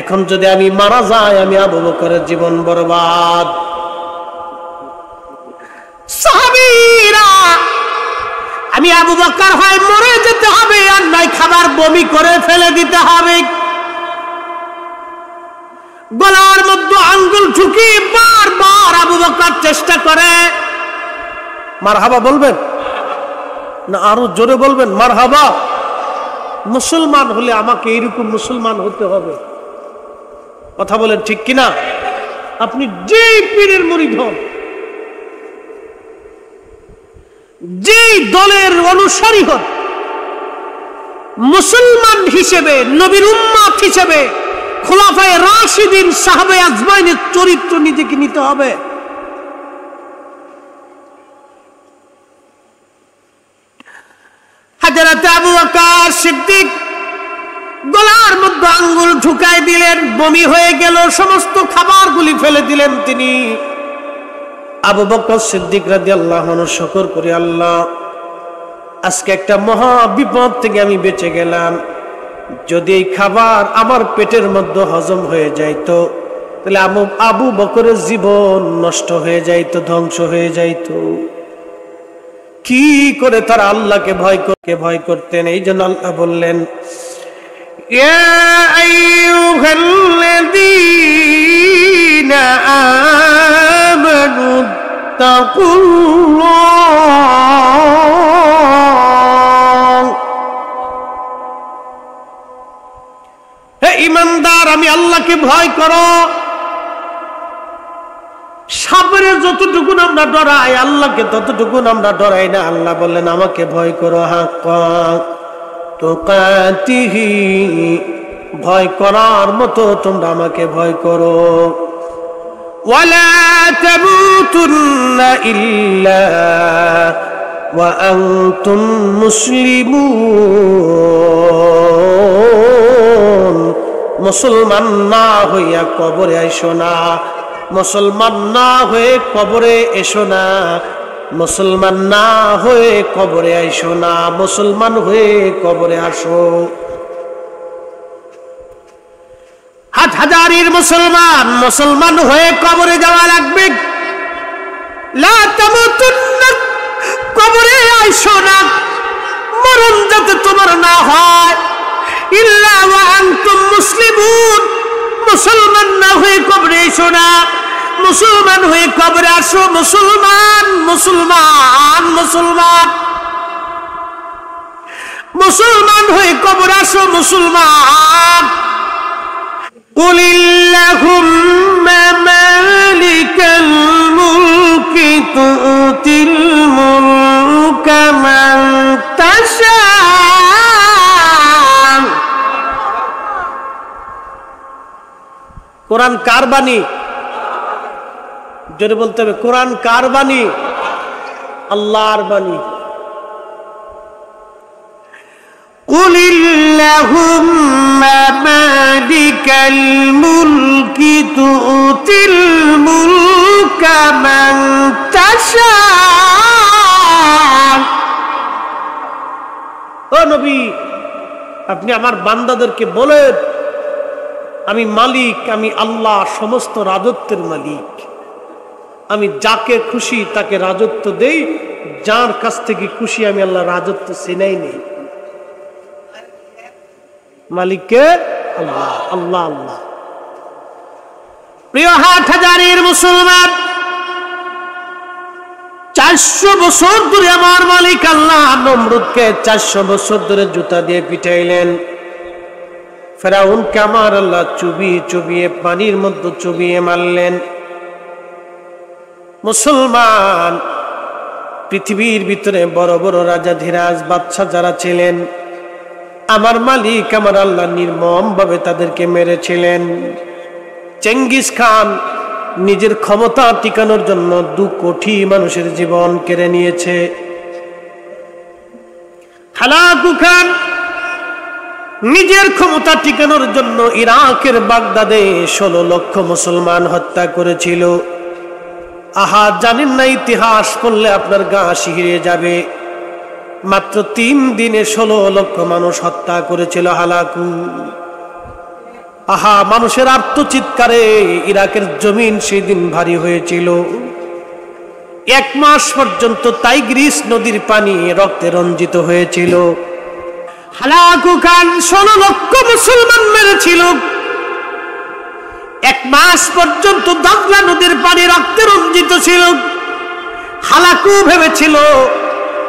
এখন যদি আমি মারা যাই, আমি আবু বকরের জীবন বরবাদ। সাহাবীরা, আমি আবু বকর হয় মরে যেতে হবে, আর নয় খাবার বমি করে ফেলে দিতে হবে। গলার মধ্যে আঙ্গুল ঢুকি বারবার আবু বকর চেষ্টা করে। মারহাবা বলবেন না আরো জোরে বলবেন? মারহাবা। মুসলমান হলে আমাকে এইরকম মুসলমান হতে হবে। কথা বলেন ঠিক কিনা? আপনি যে পীরের মুরিদ হন, যে দলের অনুসারী হন, মুসলমান হিসেবে, নবীর উম্মত হিসেবে, খোলাফায়ে রাশিদিন সাহাবে আজমাইনের চরিত্র নিজেকে নিতে হবে। হযরত আবু বকর সিদ্দিক গলার মধ্যে আঙ্গুল ঢুকাই দিলেন, বমি হয়ে গেল, সমস্ত খাবারগুলি ফেলে দিলেন তিনি। আবু বকর সিদ্দিক রাদিয়াল্লাহু আনহু শুকর করি, আল্লাহ আজকে একটা মহা বিপদ থেকে আমি বেঁচে গেলাম। যদি এই খাবার আমার পেটের মধ্যে হজম হয়ে যাইতো তাহলে আবু বকরের জীবন নষ্ট হয়ে যাইতো, ধ্বংস হয়ে যাইতো। কি করে তারা আল্লাহকে ভয় করতেন? এই জন্য আল্লাহ বললেন, ইয়া আইয়ুহাল্লাযীনা আমানু তাকুল্লাহ, হে ঈমানদার আমি আল্লাহকে ভয় করো। সাপের যতটুকু আমরা ডরাই আল্লাহকে ততটুকু আমরা ডরাই না। আল্লাহ বললেন আমাকে ভয় করো, হাক্কা তুকাতিহি, ভয় করার মতো তোমরা আমাকে ভয় করো। ওয়ালা তামুতুন্না ইল্লা ওয়া আনতুম মুসলিমুন, মুসলমান না হইয়া কবরে আইসো না, মুসলমান না হয়ে কবরে এসো না, মুসলমান না হয়ে কবরে আইসো না, মুসলমান হয়ে কবরে আসো। হাজারির মুসলমান মুসলমান হয়ে কবরে যাওয়া লাগবে। লা তামুতুন্না, কবরে আইসো না, মরণ যাতে তোমার না হয়, ইল্লা ওয়া আনতুম মুসলিমুন, মুসলমান না হয়ে কবরে এসো না, মুসলমান হয়ে কবরে আসো। মুসলমান মুসলমান মুসলমান মুসলমান হয়ে কবরে আসো মুসলমান। কুলিল্লাহুম্মা মালিকাল মুলকি তুতিল মুলকা মান তাশা, কোরআন কার বাণী? জোরে বলতে হবে, কোরআন কার বাণী? আল্লাহর বাণী। কুলিল্লাহুম্মা মালিকাল মুলকি তুতিল মুলকা মান তাশা। ও নবী, আপনি আমার বান্দাদেরকে বলেন আমি মালিক, আমি আল্লাহ, সমস্ত রাজত্বের মালিক। আমি যাকে খুশি তাকে রাজত্ব দেই, যার কাছ থেকে খুশি আমি আল্লাহ রাজত্ব চিনাই নেই। মালিককে আল্লাহ, আল্লাহ আল্লাহ। প্রিয় হাটহাজারীর মুসলমান, 400 বছর ধরে আমার মালিক আল্লাহ নমরুদকে 400 বছর ধরে জুতা দিয়ে পিটাইলেন। ফেরাউনকে আমার আল্লাহ চুবিয়ে চুবিয়ে পানির মধ্যে চুবিয়ে মারলেন। মুসলমান, পৃথিবীর ভিতরে বড় বড় রাজা ধীরাজ বাদশা যারা ছিলেন, আমার মালিক আমার আল্লাহ নির্মম ভাবে তাদেরকে মেরেছিলেন। চেঙ্গিস খান নিজের ক্ষমতা টিকানোর জন্য 2 কোটি মানুষের জীবন কেড়ে নিয়েছে। হালাকু খান নিজের ক্ষমতা টিকানোর জন্য ইরাকের বাগদাদে 16 লক্ষ মুসলমান হত্যা করেছিল। আহা, জানেন না ইতিহাস পড়লে আপনার গা শিহরে যাবে। মাত্র 3 দিনে 16 লক্ষ মানুষ হত্যা করেছিল হালাকু। আহা, মানুষের আর্তচিৎকারে ইরাকের জমিন সেদিন ভারী হয়েছিল। 1 মাস পর্যন্ত টাইগ্রিস নদীর পানি রক্তে রঞ্জিত হয়েছিল। হালাকু খান 16 লক্ষ মুসলমান মেরেছিল। 1 মাস পর্যন্ত দাগলা নদীর পানি রক্তে রঞ্জিত ছিল। হালাকু ভেবেছিল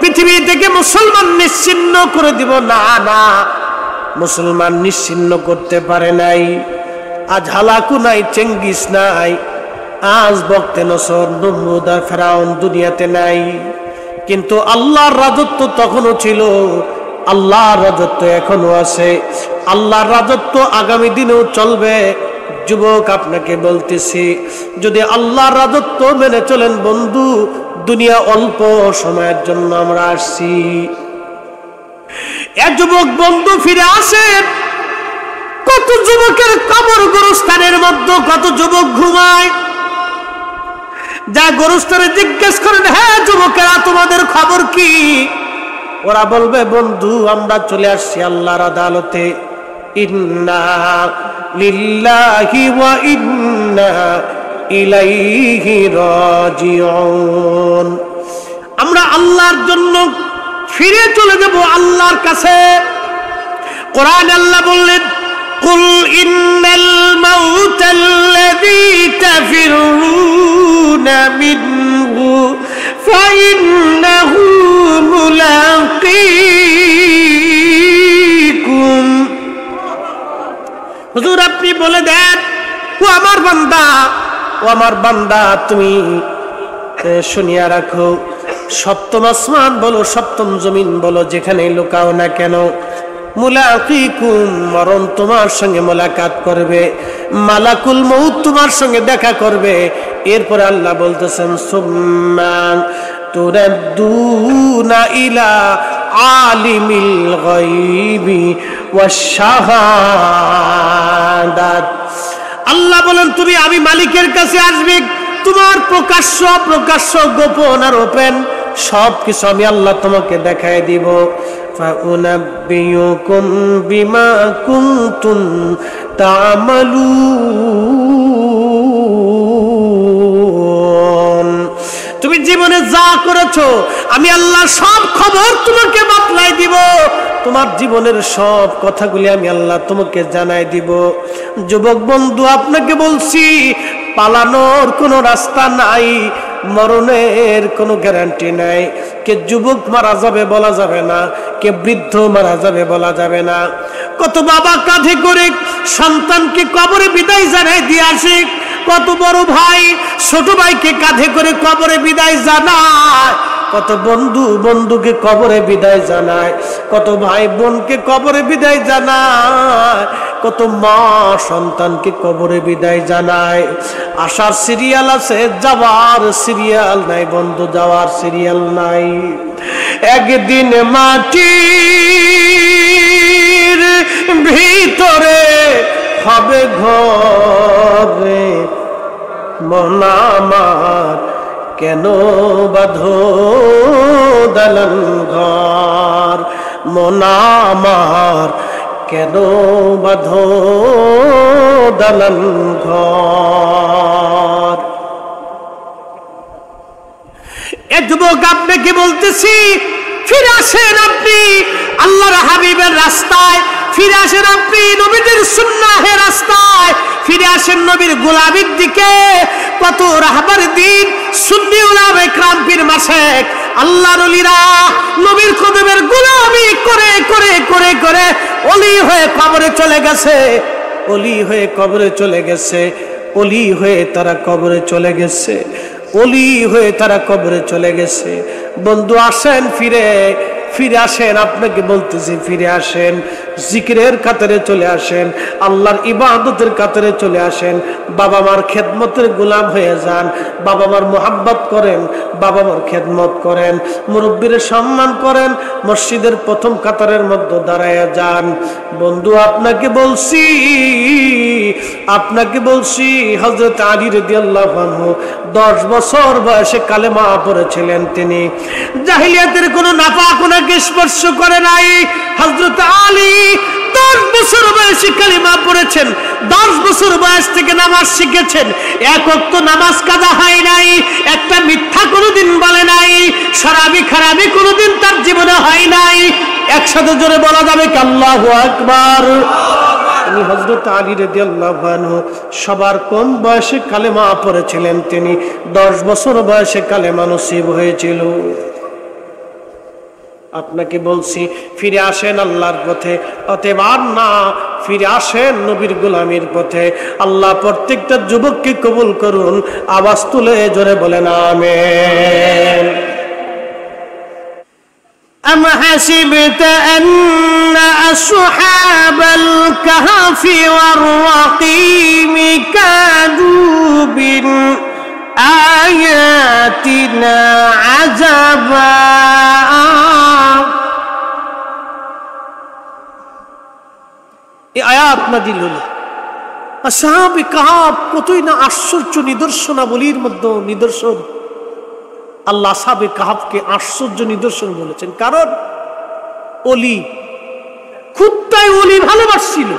পৃথিবী থেকে মুসলমান নিশ্চিহ্ন করে দিব। না না, মুসলমান নিশ্চিহ্ন করতে পারে নাই। আজ হালাকু নাই, চেঙ্গিস নাই, আজ বক্তে নসর, নমরুদ আর ফেরাউন দুনিয়াতে নাই। কিন্তু আল্লাহর রাজত্ব তখনও ছিল, আল্লাহর রাজত্ব এখনো আছে, আল্লাহর রাজত্ব আগামী দিনেও চলবে। যুবক, আপনাকে বলতেছি, যদি আল্লাহর রাজত্ব মেনে চলেন বন্ধু, দুনিয়া অল্প সময়ের জন্য আমরা আসছি। যুবক বন্ধু ফিরে আসেন, কত যুবকের কবর গোরস্থানের মধ্যে কত যুবক ঘুমায়। যা গোরস্থানে জিজ্ঞেস করেন, হ্যাঁ যুবকেরা তোমাদের খবর কি? ওরা বলবে, বন্ধু আমরা চলে আসছি আল্লাহর আদালতে। ইন্না লিল্লাহি ওয়া ইন্না ইলাইহি রাজিউন। আমরা আল্লাহর জন্য ফিরে চলে যাব আল্লাহর কাছে। কোরআন আল্লাহ বললেন, কুল ইন্নাল মাউতাল্লাযী তাফিরুনা মিনহু ফাইন্নাহু মুলাকীকুম। হুজুর আপনি বলে দেন, ও আমার বান্দা, ও আমার বান্দা, তুমি শুনিয়া রাখো, সপ্তম আসমান বলো, সপ্তম জমিন বলো, যেখানে লুকাও না কেন, মুলাকীকুম, মরণ তোমার সঙ্গে মোলাকাত করবে, মালাকুল মউত তোমার সঙ্গে দেখা করবে। এরপরে আল্লাহ বলতেছেন, সুম্মা তুরাদ্দুনা ইলা আলিমিল গায়বি ওয়াশ শাহাদাত। আল্লাহ বলেন, তুমি আমি মালিকের কাছে আসবে, তোমার প্রকাশ্য প্রকাশ্য গোপন আর ওপেন সবকিছু আমি আল্লাহ তোমাকে দেখায় দিব। ফাউনাব্বিউকুম বিমা কুনতুম তা'মালুন। তুমি জীবনে যা করেছো আমি আল্লাহ সব খবর তোমাকে বাতলাই দিব, তোমার জীবনের সব কথাগুলি আমি আল্লাহ তোমাকে জানাই দিব। যুবক বন্ধু, আপনাকে বলছি, পালানোর কোনো রাস্তা নাই, মরণের কোনো গ্যারান্টি নাই। কে যুবক মারা যাবে বলা যাবে না, কে বৃদ্ধ মারা যাবে বলা যাবে না। কত বাবা কাঁধে করে সন্তানকে কবরে বিদায় জানাই দিয়ে আসে, কত বড় ভাই ছোট ভাইকে কাঁধে করে কবরে বিদায় জানায়, কত বন্ধু বন্ধুকে কবরে বিদায় জানায়, কত ভাই বোনকে কবরে বিদায় জানায়, কত মা সন্তানকে কবরে বিদায় জানায়। আসার সিরিয়াল আছে, যাওয়ার সিরিয়াল নাই বন্ধু, যাওয়ার সিরিয়াল নাই। একদিন মাটির ভিতরে হবে ঘরে, মন আমার কেন বাঁধো দালান ঘর, মন আমার কেন বাঁধো দালান ঘর। এ যুবক, আপনাকে বলতেছি, ফিরে আসেন আপনি আল্লাহর হাবিবের রাস্তায়, ফিরে আসেন আপনি নবীদের সুন্নাহের রাস্তায়, ফিরে আসেন নবীর গোলামীর দিকে। কত রাহবার দিন সুন্নি উলামায়ে কেরাম, পীর মাশায়েখ, আল্লাহর ওলিরা নবীর কদমের গোলামি করে করে করে করে ওলি হয়ে কবরে চলে গেছে, ওলি হয়ে কবরে চলে গেছে, ওলি হয়ে তারা কবরে চলে গেছে, ওলি হয়ে তারা কবরে চলে গেছে। বন্ধু আসেন, ফিরে ফিরে আসেন, আপনাকে বলতেছি ফিরে আসেন, জিকিরের কাতারে চলে আসেন, আল্লাহর ইবাদতের কাতারে চলে আসেন, বাবা মার খেদমতের গোলাম হয়ে যান, বাবা মার মোহাব্বত করেন, বাবা মার খেদমত করেন, মুরব্বীর সম্মান করেন, মসজিদের প্রথম কাতারের মধ্যে দাঁড়ায় যান। বন্ধু আপনাকে বলছি হযরত আলী রাদিয়াল্লাহু আনহু 10 বছর বয়সে কালেমা পড়েছিলেন। তিনি জাহিলিয়াতের কোনো নাপাকুনাকে স্পর্শ করে নাই। হযরত আলী 10 বছর বয়সে কালেমা পড়েছেন, 10 বছর বয়স থেকে নামাজ শিখেছেন, এক ওয়াক্ত নামাজ কাজা হয় নাই, একটা মিথ্যা কোনোদিন বলে নাই, শরাবি খারাবি কোনোদিন তার জীবনে হয় নাই। একসাথে জোরে বলা যাবে কি আল্লাহু আকবার। তিনি হযরত আলী রাদিয়াল্লাহু আনহু সবার কম বয়সে কালেমা পড়েছিলেন, তিনি 10 বছর বয়সে কালেমা নসিব হয়েছিল। আপনাকে বলছি ফিরে আসেন আল্লাহর পথে, অতএব আর না, ফিরে আসেন নবীর গোলামির পথে। আল্লাহ প্রত্যেকটা যুবককে কবুল করুন, আওয়াজ তুলে জোরে বলেন আমিন। أم حسبت أن أصحاب الكهف والرقيم كانوا من آياتنا عجبا এই আয়াত আয়াত নাজিল হলো। আসহাবে কাহাফ কতই না আশ্চর্য নিদর্শনাবলীর মধ্যে নিদর্শন। আল্লাহ আসহাবে কাহাফকে আশ্চর্য নিদর্শন বলেছেন, কারণ অলি কুত্তায় অলি ভালোবাসছিল,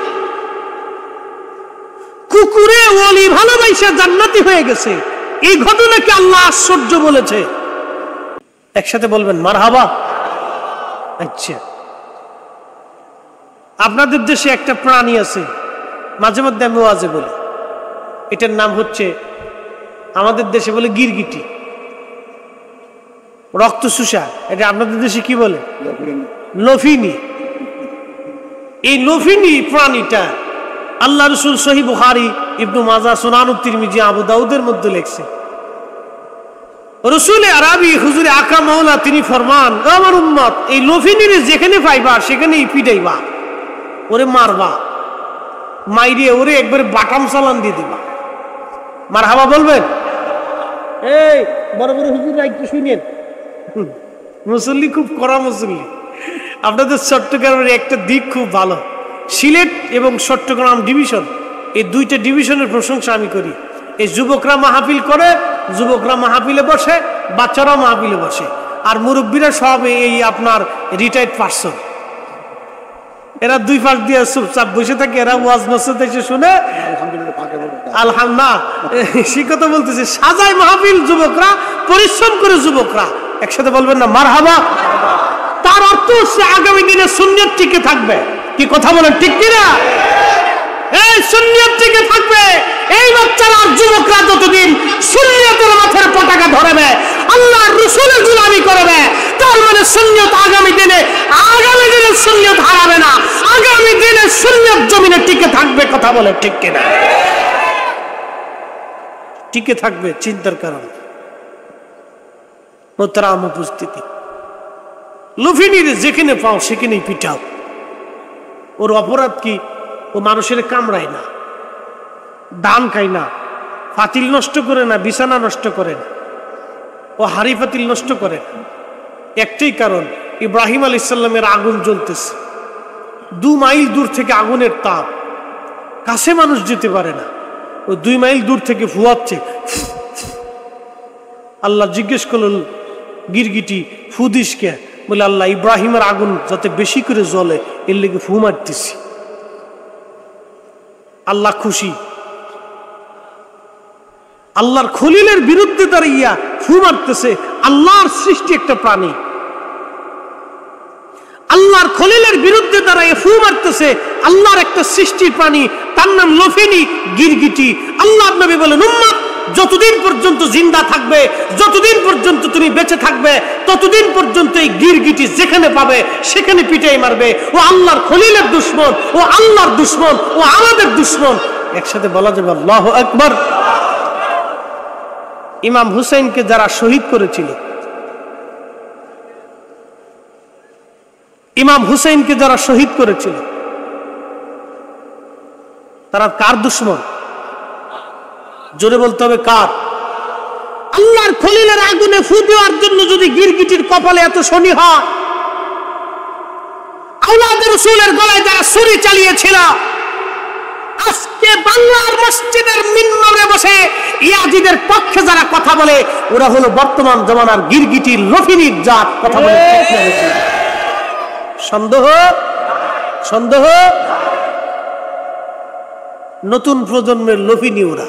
কুকুরে অলি ভালোবাসা জান্নাতি হয়ে গেছে। এই ঘটনাকে আল্লাহ আশ্চর্য বলেছে। একসাথে বলবেন মারহাবা। আচ্ছা, আপনাদের দেশে একটা প্রাণী আছে, মাঝে মধ্যে আমি ওয়াজে বলি, এটার নাম হচ্ছে, আমাদের দেশে বলে গিরগিটি, রক্ত চুষা। এটা আপনাদের দেশে কি বলে? লফিনি। এই লফিনি প্রাণীটা আল্লাহ রসুল সহিহ বুখারী, ইবনু মাজাহ, সুনানুত তিরমিজি, আবু দাউদের মধ্যে লেখছে। রসুল আরবি হুজুরে আকরাম মাওলা তিনি ফরমান, ও আমার উম্মত, এই লফিনিরে যেখানে পাইবা সেখানেই পিটাইবা, ওরে মারবা, মাইরে ওরে একবারে বাটাম চালান দিয়ে দিবা। মারহাবা বলবেন? এই বড় বড় হুজুর একটু শুনেন, মুসল্লি খুব কড়া মুসল্লি। আপনাদের চট্টগ্রামের একটা দিক খুব ভালো, সিলেট এবং চট্টগ্রাম ডিভিশন, এই দুইটা ডিভিশনের প্রশংসা আমি করি। এই যুবকরা মাহফিল করে, যুবকরা মাহফিলে বসে, বাচ্চারাও মাহফিলে বসে, আর মুরব্বীরা সব এই আপনার রিটায়ার্ড পার্সন। এরা দুই পাশ দিয়ে চুপচাপ বসে থাকে, এরা ওয়াজ নসিহত এসে শুনে আলহামদুলিল্লাহ সে কথা বলতেছে, সাজায় মাহফিল যুবকরা, পরিশ্রম করে যুবকরা। একসাথে বলবেন না মারহাবা। তার অর্থ হচ্ছে আগামী দিনে সুন্নিয়ত টিকে থাকবে। কি কথা বলেন, ঠিক কিনা? এই সুন্নিয়ত টিকে থাকবে। এই বাচ্চারা যুবকরা যতদিন সুন্নিয়তের মাথার পতাকা ধরবে, আল্লাহর রাসূলের গোলামি করবে, তার মানে সুন্নিয়ত আগামী দিনে সুন্নিয়ত হারাবে না, আগামী দিনে সুন্নিয়ত জমিনে টিকে থাকবে। কথা বলে ঠিক কিনা? টিকে থাকবে, চিন্তার কারণ। মোহতারাম উপস্থিতি, লুফিনির যেখানে পাও সেখানেই পিটাও। ওর অপরাধ কি? ও মানুষের কামড়ায় না, দান খায় না, পাতিল নষ্ট করে না, বিছানা নষ্ট করে না, ও হাড়ি পাতিল নষ্ট করে না। একটাই কারণ, ইব্রাহিম আলাইহিস সালামের আগুন জ্বলতেছে, 2 মাইল দূর থেকে আগুনের তাপ, কাছে মানুষ যেতে পারে না, ও 2 মাইল দূর থেকে ফুয়াচ্ছে। আল্লাহ জিজ্ঞেস করল, গিরগিটি ফু দিস কে? বলে, আল্লাহ ইব্রাহিমের আগুন যাতে বেশি করে জ্বলে এর লেগে ফু মারতেছি। আল্লাহ খুশি। আল্লাহর খলিলের বিরুদ্ধে দাঁড়িয়ে ফু মারতেছে। আল্লাহর সৃষ্টি একটা প্রাণী, আল্লাহর খলিলের বিরুদ্ধে দাঁড়িয়ে ফু মারতেছে আল্লাহর একটা সৃষ্টির প্রাণী, তার নাম লফিনি, গিরগিটি। আল্লাহ নবী বলেন, উম্মত যতদিন পর্যন্ত জিন্দা থাকবে, যতদিন পর্যন্ত তুমি বেঁচে থাকবে, ততদিন পর্যন্ত এই গিরগিটি যেখানে পাবে সেখানে পিটাই মারবে। ও আল্লাহর খলিলের দুশমন, ও আল্লাহর দুশমন, ও আমাদের দুশমন। একসাথে বলা যাবে আল্লাহু আকবার। ইমাম হুসাইনকে যারা শহীদ করেছিল, ইমাম হুসাইনকে যারা শহীদ করেছিল তারা কার দুশমন? জোরে বলতে হবে কার? আল্লাহর খলিলের আগুনে ফু দেওয়ার জন্য যদি গিরগিটির কপালে এত শনি হয়, আওলাদের রাসূলের গলায় যারা ছুরি চালিয়েছিল, আজকে বাংলার মসজিদের মিম্বরে বসে ইয়াজিদের পক্ষে যারা কথা বলে, ওরা হলো বর্তমান জমানার গিরগিটির লফিনির জাত। কথা বলে সন্দেহ? সন্দেহ? নতুন প্রজন্মের লফিনি ওরা,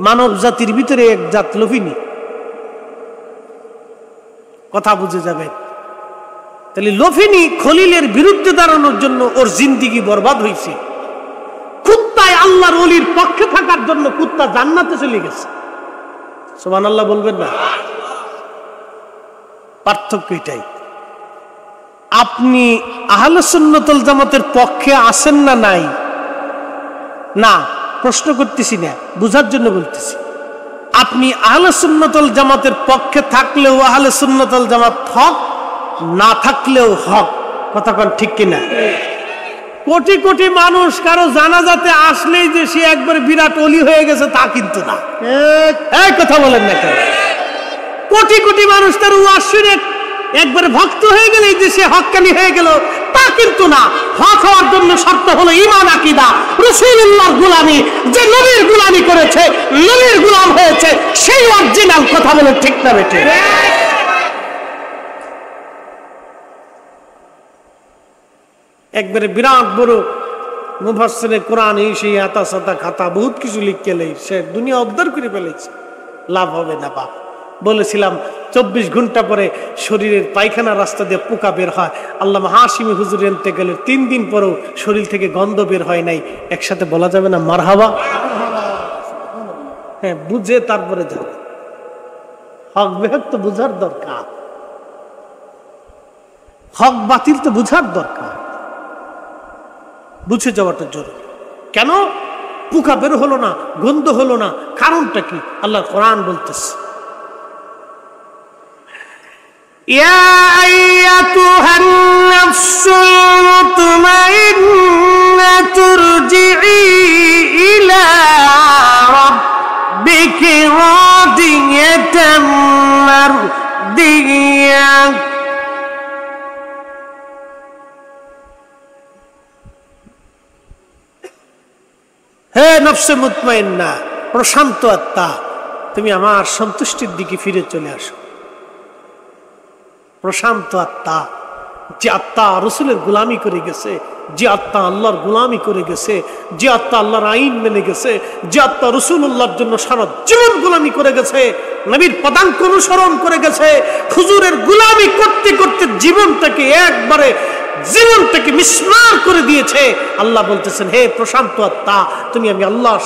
মানব জাতির ভিতরে এক জাত লফিনি। কথা বুঝে যাবে। তাহলে লফিনি খলিলের বিরুদ্ধে দাঁড়ানোর জন্য ওর জিন্দিগি বরবাদ হয়েছে। কুত্তায় আল্লাহর ওলির পক্ষে থাকার জন্য কুত্তা জান্নাতে চলে গেছে। সুবহানাল্লাহ বলবেন না? পার্থক্য এটাই। আপনি আহলে সুন্নাত ওয়াল জামাতের পক্ষে আছেন না নাই? না, প্রশ্ন করতেছি না, বুঝার জন্য বলতেছি। আপনি আহলে সুন্নাত ওয়াল জামাতের পক্ষে থাকলেও আহলে সুন্নাত ওয়াল জামাত হক, না থাকলেও হক। কথা কোন ঠিক কিনা? কোটি কোটি মানুষ কারো জানাজাতে আসলেই যে সে একবার বিরাট ওলি হয়ে গেছে তা কিন্তু না। এই কথা বলেন না কেন? কোটি কোটি মানুষ তার ওয়াজ শুনে একবারে ভক্ত হয়ে গেলে যে সে হক্কানি হয়ে গেল তা কিন্তু না। হক হওয়ার জন্য শর্ত হলো ঈমান, আকীদা, রাসূলুল্লাহর গোলামি। যে নবীর গোলামি করেছে, নবীর গোলাম হয়েছে, সেই অরিজিনাল। কথা বলে ঠিক না বেটে? একবারে বিরাট বড় মুফাসসিরে কোরআন এই সেই আতা সাতা খাতা বহুত কিছু লিখে লেই সে দুনিয়া উদ্ধার করে ফেলেছে। লাভ হবে না বাপ। বলেছিলাম 24 ঘন্টা পরে শরীরের পায়খানা রাস্তা দিয়ে পোকা বের হয়। আল্লামা হাশিমি হুজুর ইন্তেকালের 3 দিন পরেও শরীর থেকে গন্ধ বের হয় নাই। একসাথে বলা যাবে না মারহাবা? হ্যাঁ, বুঝে তারপরে যাবে। হক বেহক তো বুঝার দরকার, হক বাতিল তো বুঝার দরকার, বুঝে যাওয়াটা জরুরি। কেন পোকা বের হলো না, গন্ধ হলো না, কারণটা কি? আল্লাহ কোরআন বলতেছে, ইয়া আইয়াতুহান নাফসুল মুতমাইন্নাতু ইরজিই ইলা রাব্বিকি রাদিয়াতাম মারদিয়া। হে নফসে মুতমাইন্না, প্রশান্ত আত্মা, তুমি আমার সন্তুষ্টির দিকে ফিরে চলে আসো। প্রশান্ত আত্মা, যে আত্মা রসুলের গোলামি করে গেছে, যে আত্মা আল্লাহর গোলামি করে গেছে, যে আত্মা আল্লাহর আইন মেনে গেছে, যে আত্মা রসুল্লাহর জন্য সারা জীবন গোলামি করে গেছে, নবীর পদাঙ্ক অনুসরণ করে গেছে, হুজুরের গোলামি করতে করতে জীবনটাকে একবারে জীবনটাকে মিসমার করে দিয়েছে। আল্লাহ বলতেছেন, হে প্রশান্ত আত্মা, তুমি আমি আল্লাহর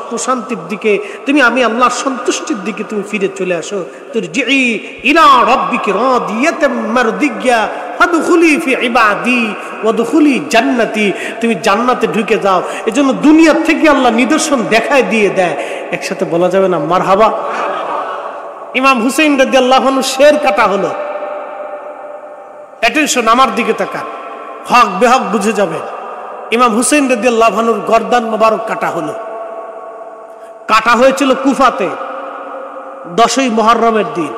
প্রশান্তির দিকে, তুমি আমি আল্লাহর সন্তুষ্টির দিকে তুমি ফিরে চলে আসো। তুরজিই ইলা রাব্বিকি রাদিয়াতাম মারদিয়া ফাদখুলি ফি ইবাদি ওয়াদখুলি জান্নাতি। তুমি জান্নাতে ঢুকে যাও। এজন্য দুনিয়া থেকে আল্লাহ নিদর্শন দেখায় দিয়ে দেয়। একসাথে বলা যাবে না মারহাবা? ইমাম হুসাইন রাদিয়াল্লাহু আনহু শের কাটা হলো। অ্যাটেনশন, আমার দিকে তাকান, হক বেহক বুঝে যাবেন। ইমাম হুসাইন রাদিয়াল্লাহু আনহুর গর্দান মোবারক কাটা হলো। কাটা হয়েছিল কুফাতে 10ই মুহররমের দিন।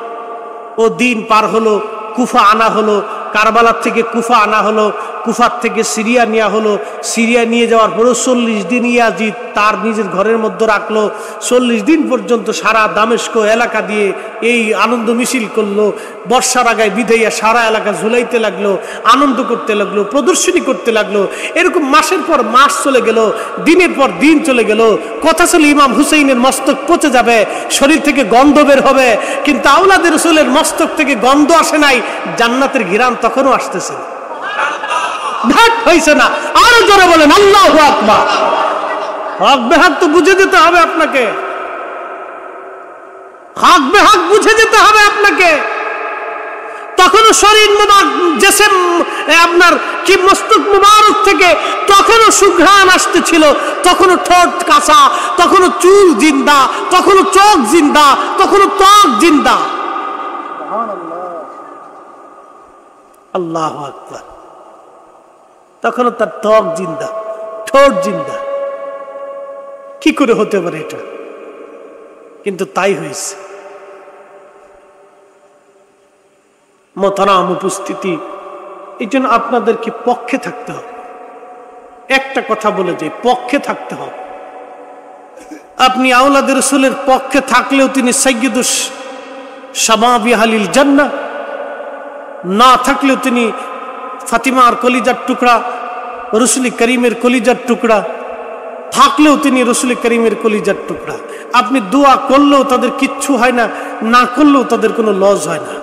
ও দিন পার হলো, কুফা আনা হলো, কারবালার থেকে কুফা আনা হলো, কুফার থেকে সিরিয়া নেওয়া হলো। সিরিয়া নিয়ে যাওয়ার পরেও 40 দিন ইয়াজিদ তার নিজের ঘরের মধ্যে রাখলো। 40 দিন পর্যন্ত সারা দামেস্ক এলাকা দিয়ে এই আনন্দ মিছিল করলো। বর্ষার আগায় বিধাইয়া সারা এলাকা ঝুলাইতে লাগলো, আনন্দ করতে লাগলো, প্রদর্শনী করতে লাগলো। এরকম মাসের পর মাস চলে গেল, দিনের পর দিন চলে গেল। কথা ছিল ইমাম হুসাইনের মস্তক পচে যাবে, শরীর থেকে গন্ধ বের হবে, কিন্তু আওলাদের রাসূলের মস্তক থেকে গন্ধ আসে নাই, জান্নাতের ঘিরান তখনও আসতেছে না, ঘাট হয়েছে না। আরো জোরে বলেন আল্লাহু আকবার। হক বেহক তো বুঝে যেতে হবে আপনাকে, হক বেহক বুঝে যেতে হবে আপনাকে। তখনও শরীর মুবারক জিসম আপনার কি মস্তক মুবারক থেকে তখনও সুঘ্রাণ আসতেছিল, তখনও ঠোঁট কাঁচা, তখনও চুল জিন্দা, তখনও চোখ জিন্দা, তখনও ত্বক জিন্দা। আল্লাহু আকবার। তখনও তার ত্বক জিন্দা, ঠোঁট জিন্দা। কি করে হতে পারে এটা? কিন্তু তাই হয়েছে। মোহতারাম উপস্থিতি, এই জন্য আপনাদেরকে পক্ষে থাকতে হবে। একটা কথা বলে যাই, পক্ষে থাকতে হবে। আপনি আওলাদ রাসূলের পক্ষে থাকলেও তিনি সাইয়্যিদুস শাবাবি আহলিল জান্নাহ, না থাকলেও তিনি ফাতিমার কলিজার টুকরা, রাসূল করিমের কলিজার টুকরা, থাকলেও তিনি রাসূল করিমের কলিজার টুকরা। আপনি দোয়া করলেও তাদের কিচ্ছু হয় না, না করলেও তাদের কোনো লস হয় না।